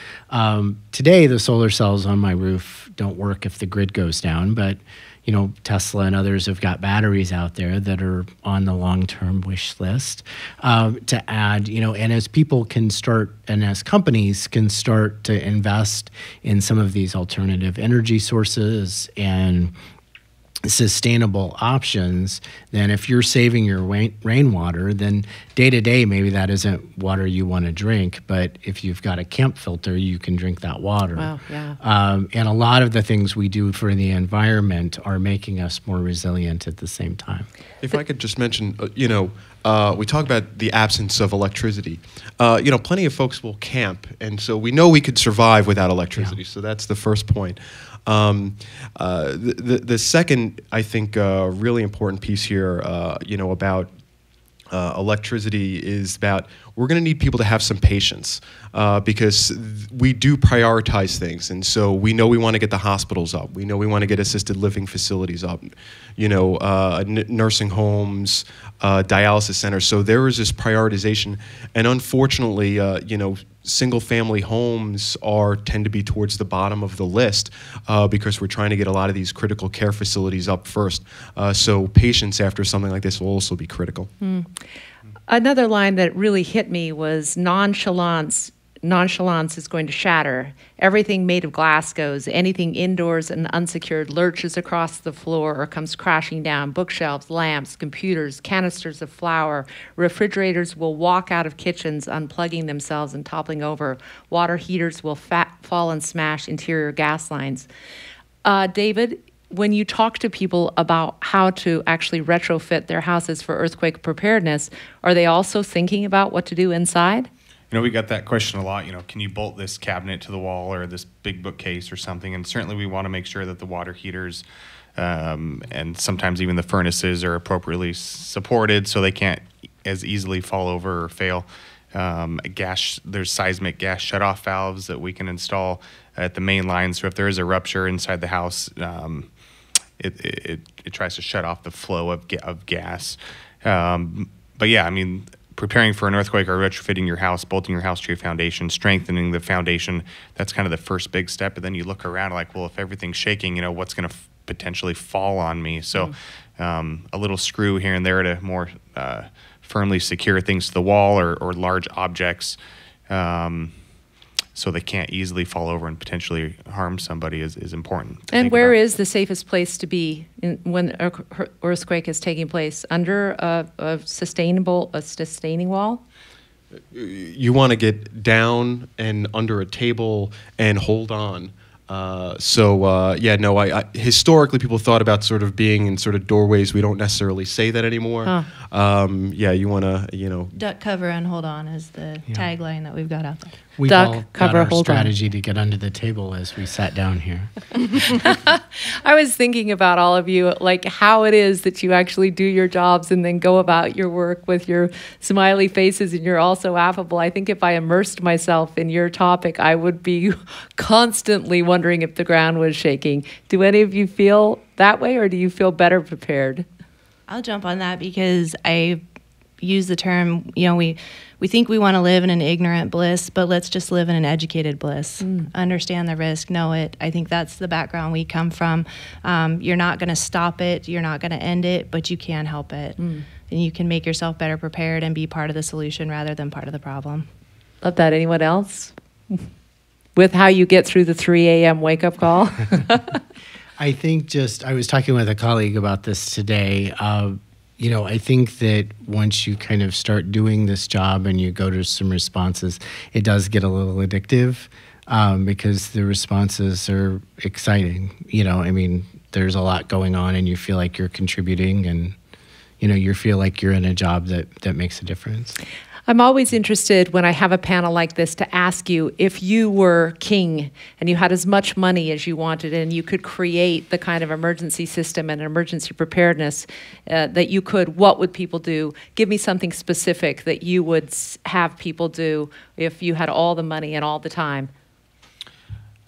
Today, the solar cells on my roof don't work if the grid goes down, but Tesla and others have got batteries out there that are on the long-term wish list to add, and as people can start, and as companies can start to invest in some of these alternative energy sources and sustainable options, then if you're saving your rainwater, then day to day, maybe that isn't water you want to drink, but if you've got a camp filter, you can drink that water.
Wow, yeah.
And a lot of the things we do for the environment are making us more resilient at the same time.
If I could just mention, we talk about the absence of electricity. Plenty of folks will camp, and so we know we could survive without electricity. So that's the first point. The second, I think, really important piece here, about electricity is about we're going to need people to have some patience because we do prioritize things, and so we know we want to get the hospitals up, we know we want to get assisted living facilities up, nursing homes, dialysis centers. So there is this prioritization, and unfortunately, single-family homes tend to be towards the bottom of the list because we're trying to get a lot of these critical care facilities up first. So patience after something like this will also be critical.
Another line that really hit me was nonchalance. Nonchalance is going to shatter. Everything made of glass goes. Anything indoors and unsecured lurches across the floor or comes crashing down. Bookshelves, lamps, computers, canisters of flour. Refrigerators will walk out of kitchens, unplugging themselves and toppling over. Water heaters will fall and smash interior gas lines. David, when you talk to people about how to actually retrofit their houses for earthquake preparedness, are they also thinking about what to do inside?
We got that question a lot. Can you bolt this cabinet to the wall or this big bookcase or something? And certainly we want to make sure that the water heaters and sometimes even the furnaces are appropriately supported so they can't as easily fall over or fail. There's seismic gas shutoff valves that we can install at the main line. So if there is a rupture inside the house, it tries to shut off the flow of gas. But yeah, preparing for an earthquake or retrofitting your house, bolting your house to your foundation, strengthening the foundation, that's kind of the first big step. But then you look around like, well, if everything's shaking, what's going to potentially fall on me? So a little screw here and there to more firmly secure things to the wall or large objects so they can't easily fall over and potentially harm somebody is important.
And where is the safest place to be when an earthquake is taking place? Under a sustaining wall?
You want to get down and under a table and hold on. Historically people thought about sort of being in sort of doorways. We don't necessarily say that anymore. You want to,
Duck, cover, and hold on is the tagline that we've got out there.
We've
Duck,
all
cover,
got our
hold on.
strategy to get under the table as we sat down here.
I was thinking about all of you, like how it is that you actually do your jobs and then go about your work with your smiley faces and you're also affable. I think if I immersed myself in your topic, I would be constantly wondering if the ground was shaking. Do any of you feel that way, or do you feel better prepared?
I'll jump on that because I use the term, we think we want to live in an ignorant bliss, but let's just live in an educated bliss. Understand the risk, know it. I think that's the background we come from. You're not going to stop it, you're not going to end it, but you can help it. And you can make yourself better prepared and be part of the solution rather than part of the problem.
Love that. Anyone else? With how you get through the 3 a.m. wake-up call?
I think I was talking with a colleague about this today. I think that once you kind of start doing this job and you go to some responses, it does get a little addictive because the responses are exciting. There's a lot going on and you feel like you're contributing and, you feel like you're in a job that makes a difference.
I'm always interested when I have a panel like this to ask you, if you were king and you had as much money as you wanted and you could create the kind of emergency system and emergency preparedness that you could, what would people do? Give me something specific that you would have people do if you had all the money and all the time.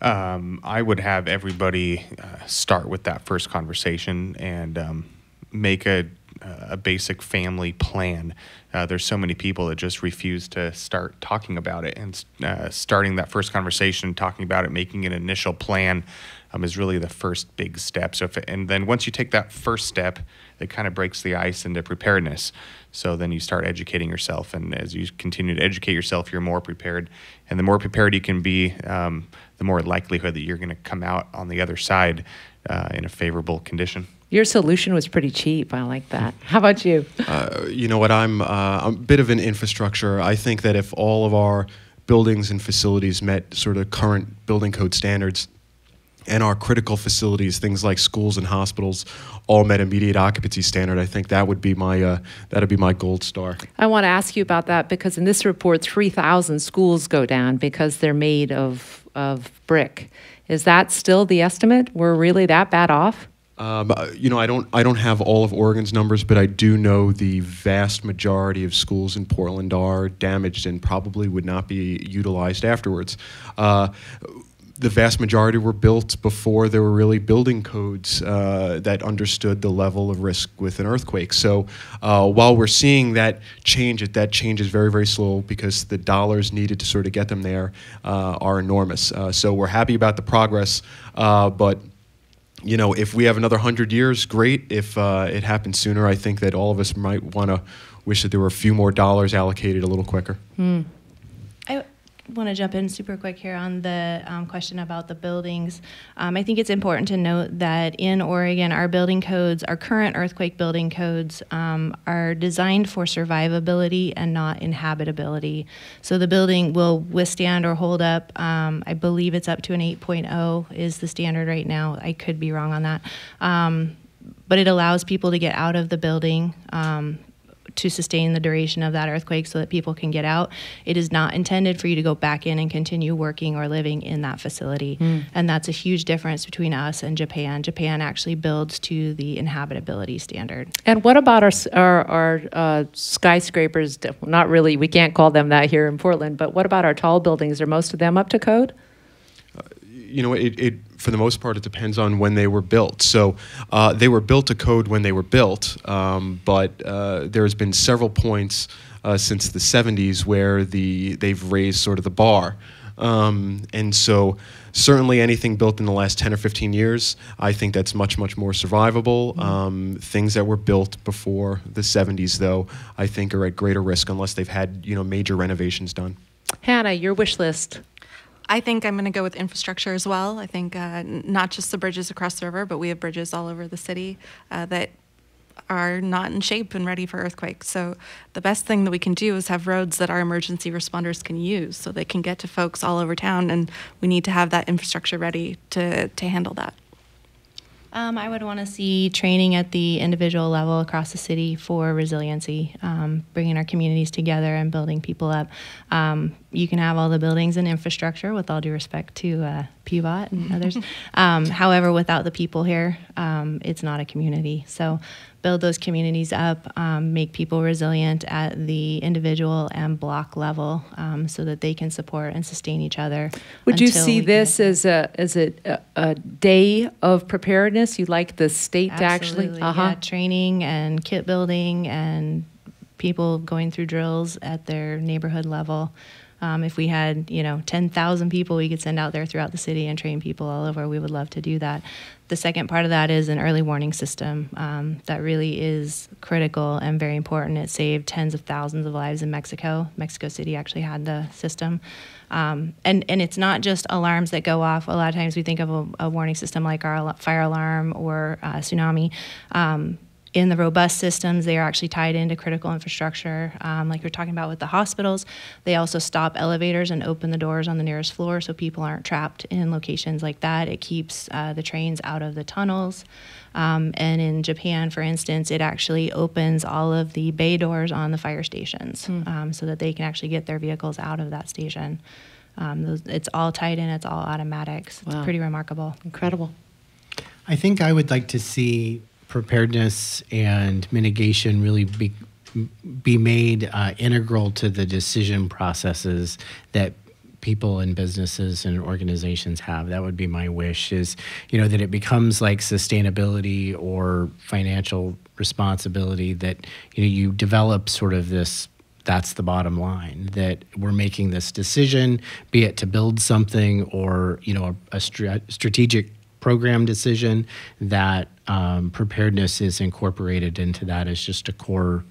I would have everybody start with that first conversation and make a a basic family plan. There's so many people that just refuse to start talking about it, and starting that first conversation, talking about it, making an initial plan is really the first big step. And then once you take that first step, it kind of breaks the ice into preparedness. So then you start educating yourself, and as you continue to educate yourself, you're more prepared. And the more prepared you can be, the more likelihood that you're going to come out on the other side in a favorable condition.
Your solution was pretty cheap. I like that. How about you?
You know what? I'm a bit of an infrastructure. I think that if all of our buildings and facilities met sort of current building code standards, and our critical facilities, things like schools and hospitals, all met immediate occupancy standard, I think that would be my that'd be my gold star.
I want to ask you about that, because in this report, 3,000 schools go down because they're made of brick. Is that still the estimate? We're really that bad off?
You know, I don't have all of Oregon's numbers, but I do know the vast majority of schools in Portland are damaged and probably would not be utilized afterwards. The vast majority were built before there were really building codes that understood the level of risk with an earthquake. So while we're seeing that change is very, very slow, because the dollars needed to sort of get them there are enormous. So we're happy about the progress, but you know, if we have another 100 years, great. If it happens sooner, I think that all of us might want to wish that there were a few more dollars allocated a little quicker.
I want to jump in super quick here on the question about the buildings. I think it's important to note that in Oregon, our building codes, our current earthquake building codes, are designed for survivability and not inhabitability. So the building will withstand or hold up. I believe it's up to an 8.0 is the standard right now. I could be wrong on that. But it allows people to get out of the building to sustain the duration of that earthquake so that people can get out. It is not intended for you to go back in and continue working or living in that facility. And that's a huge difference between us and Japan. Japan actually builds to the inhabitability standard.
And what about our skyscrapers? Not really, we can't call them that here in Portland, but what about our tall buildings? Are most of them up to code?
You know, it for the most part, it depends on when they were built. So they were built to code when they were built, but there's been several points since the 70s where they've raised sort of the bar. And so certainly anything built in the last 10 or 15 years, I think that's much, much more survivable. Things that were built before the 70s, though, I think are at greater risk unless they've had, you know, major renovations done.
Hannah, your wish list.
I think I'm going to go with infrastructure as well. I think not just the bridges across the river, but we have bridges all over the city that are not in shape and ready for earthquakes. So the best thing that we can do is have roads that our emergency responders can use so they can get to folks all over town, and we need to have that infrastructure ready to handle that.
I would want to see training at the individual level across the city for resiliency, bringing our communities together and building people up. You can have all the buildings and infrastructure, with all due respect to PBOT and others. However, without the people here, it's not a community. So build those communities up, make people resilient at the individual and block level so that they can support and sustain each other.
Would you see this as a day of preparedness? You'd like the state
Absolutely,
to actually?
Yeah, training and kit building and people going through drills at their neighborhood level. If we had, 10,000 people we could send out there throughout the city and train people all over, we would love to do that. The second part of that is an early warning system that really is critical and very important. It saved tens of thousands of lives in Mexico. Mexico City actually had the system. And it's not just alarms that go off. A lot of times we think of a warning system like our fire alarm or tsunami. In the robust systems, they are actually tied into critical infrastructure. Like we're talking about with the hospitals, they also stop elevators and open the doors on the nearest floor so people aren't trapped in locations like that. It keeps the trains out of the tunnels. And in Japan, for instance, it actually opens all of the bay doors on the fire stations so that they can actually get their vehicles out of that station. It's all tied in, it's all automatics. It's pretty remarkable.
Incredible.
I think I would like to see preparedness and mitigation really be made integral to the decision processes that people and businesses and organizations have. That would be my wish, is, that it becomes like sustainability or financial responsibility, that, you develop sort of this, that's the bottom line, that we're making this decision, be it to build something or, a strategic program decision, that preparedness is incorporated into that as just a core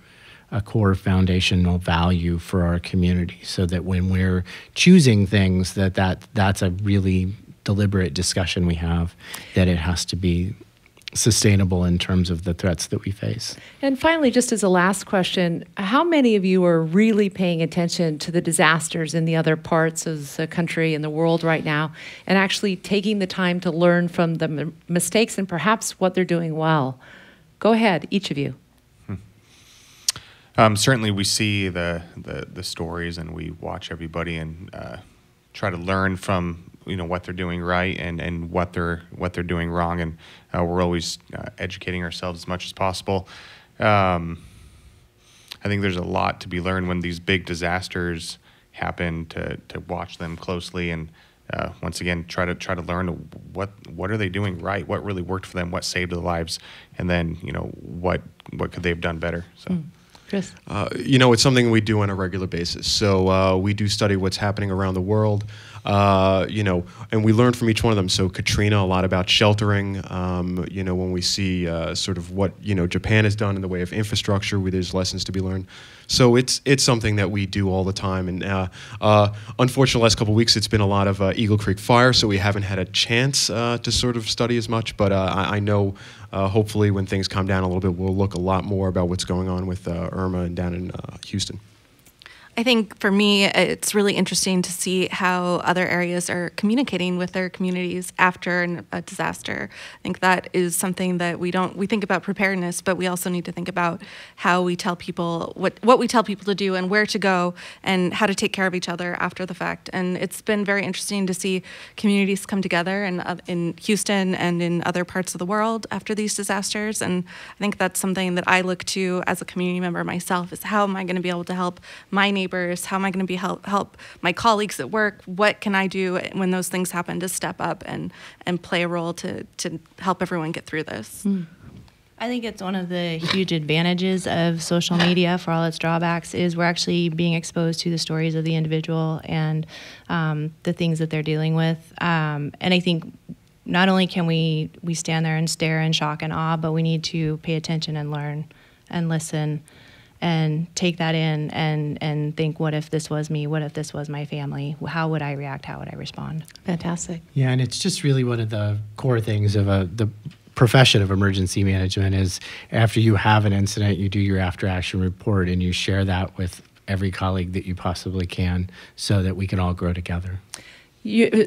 foundational value for our community, so that when we're choosing things, that's a really deliberate discussion we have, that it has to be sustainable in terms of the threats that we face.
And finally, just as a last question, how many of you are really paying attention to the disasters in the other parts of the country and the world right now, and actually taking the time to learn from the mistakes and perhaps what they're doing well? Go ahead, each of you.
Certainly, we see the stories, and we watch everybody and try to learn from what they're doing right and what they're doing wrong, and we're always educating ourselves as much as possible. I think there's a lot to be learned when these big disasters happen, to watch them closely and once again try to learn what are they doing right, what really worked for them, what saved their lives, and then what could they have done better. So.
Chris?
It's something we do on a regular basis. So we do study what's happening around the world, and we learn from each one of them. So Katrina, a lot about sheltering. When we see sort of what Japan has done in the way of infrastructure, where there's lessons to be learned. So it's something that we do all the time. And unfortunately, the last couple of weeks, it's been a lot of Eagle Creek fire, so we haven't had a chance to sort of study as much. But I know hopefully when things calm down a little bit, we'll look a lot more about what's going on with Irma and down in Houston.
I think for me, it's really interesting to see how other areas are communicating with their communities after a disaster. I think that is something that we think about preparedness, but we also need to think about how we tell people, what we tell people to do and where to go and how to take care of each other after the fact. And it's been very interesting to see communities come together in Houston and in other parts of the world after these disasters. And I think that's something that I look to as a community member myself, is how am I going to be able to help my neighbors? How am I going to help my colleagues at work? What can I do when those things happen to step up and play a role to help everyone get through this?
I think it's one of the huge advantages of social media, for all its drawbacks, is we're actually being exposed to the stories of the individual and the things that they're dealing with. And I think not only can we stand there and stare in shock and awe, but we need to pay attention and learn and listen and take that in and think, what if this was me? What if this was my family? How would I react? How would I respond?
Fantastic.
Yeah, and it's just really one of the core things of the profession of emergency management is, after you have an incident, you do your after-action report and you share that with every colleague that you possibly can, so that we can all grow together.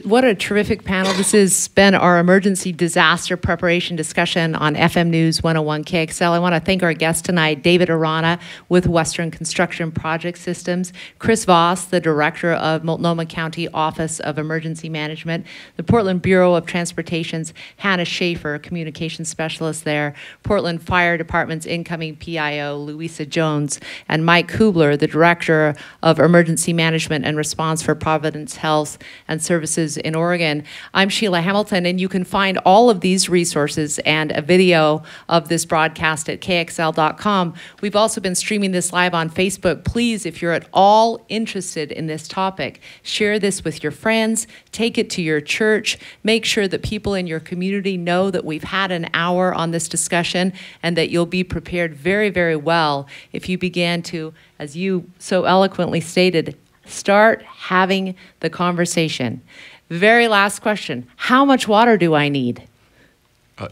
What a terrific panel. This has been our emergency disaster preparation discussion on FM News 101 KXL. I want to thank our guest tonight, David Arana with Western Construction Project Systems, Chris Voss, the Director of Multnomah County Office of Emergency Management, the Portland Bureau of Transportation's Hannah Schaefer, Communications Specialist there, Portland Fire Department's incoming PIO, Louisa Jones, and Mike Kubler, the Director of Emergency Management and Response for Providence Health and Services in Oregon. I'm Sheila Hamilton, and you can find all of these resources and a video of this broadcast at KXL.com. We've also been streaming this live on Facebook. Please, if you're at all interested in this topic, share this with your friends, take it to your church, make sure that people in your community know that we've had an hour on this discussion and that you'll be prepared very, very well if you began to, as you so eloquently stated, start having the conversation. Very last question. How much water do I need?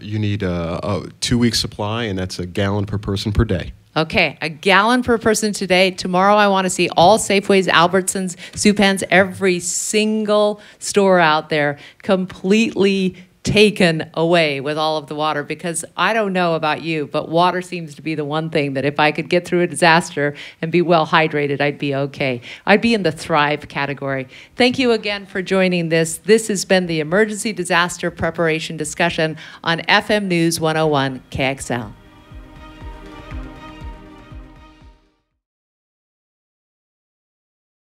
You need a 2-week supply, and that's a gallon per person per day.
Okay, a gallon per person today. Tomorrow I want to see all Safeways, Albertsons, Supens, every single store out there completely taken away with all of the water, because I don't know about you, but water seems to be the one thing that if I could get through a disaster and be well hydrated, I'd be okay. I'd be in the thrive category. Thank you again for joining this. This has been the Emergency Disaster Preparation Discussion on FM News 101 KXL.